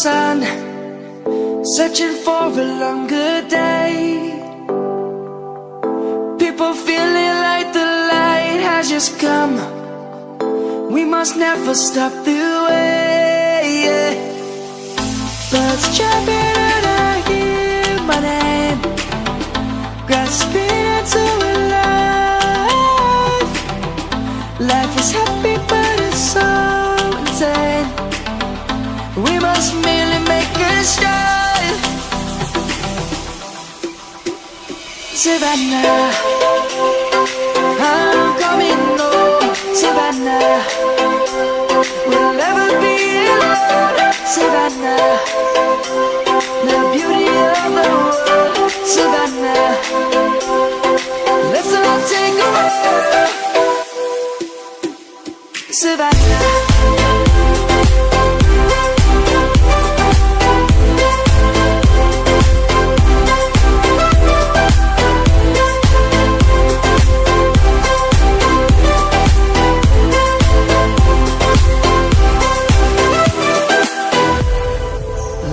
sun, searching for a longer day. People feeling like the light has just come. We must never stop the way, yeah. Birds jumping and I hear my name, grasping into a life. Life is happy but it's so insane. We must merely make a start. Savannah, I'm coming home. Savannah, we'll never be alone. Savannah, the beauty of the world. Savannah, let's all take a walk. Savannah.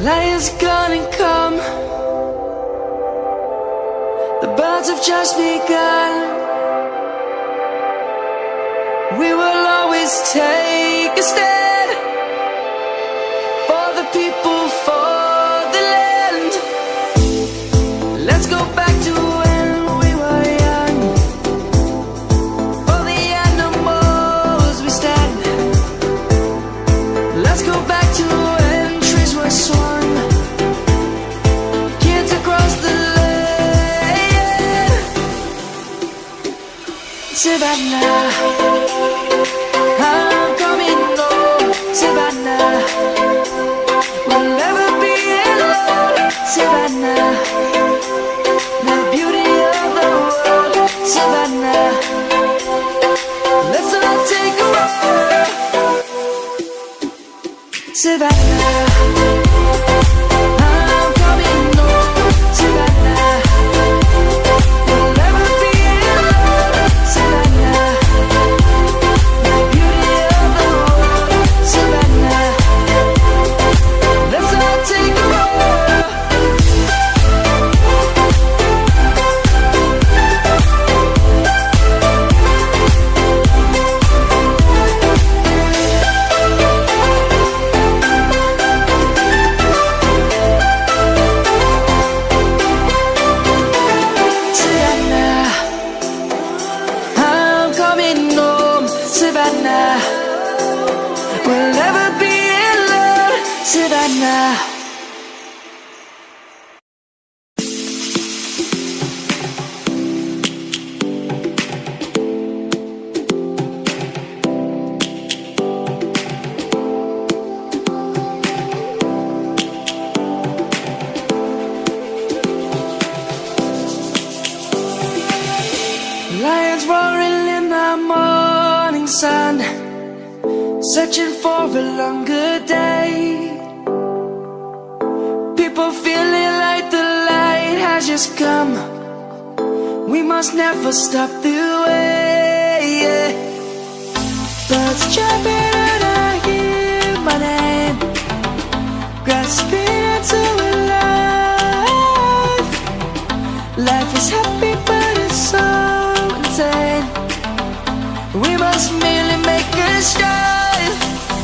Lion's gonna come. The birds have just begun. We will always take a stand for the people, for the land. Let's go back to when we were young. For the animals we stand. Let's go back to when trees were swung. Kids across the land. Savannah, I'm coming home. Savannah, we'll never be alone. Savannah, the beauty of the world. Savannah, let's all take a walk. Savannah, I'm coming home. Savannah, we'll never be alone. Savannah, the beauty of the world. Savannah, let's all take a walk. Savannah, I'm coming home. Savannah, we'll never be alone. Savannah. Lions roaring in the morning sun, searching for a longer day. People feeling like the light has just come. We must never stop the way.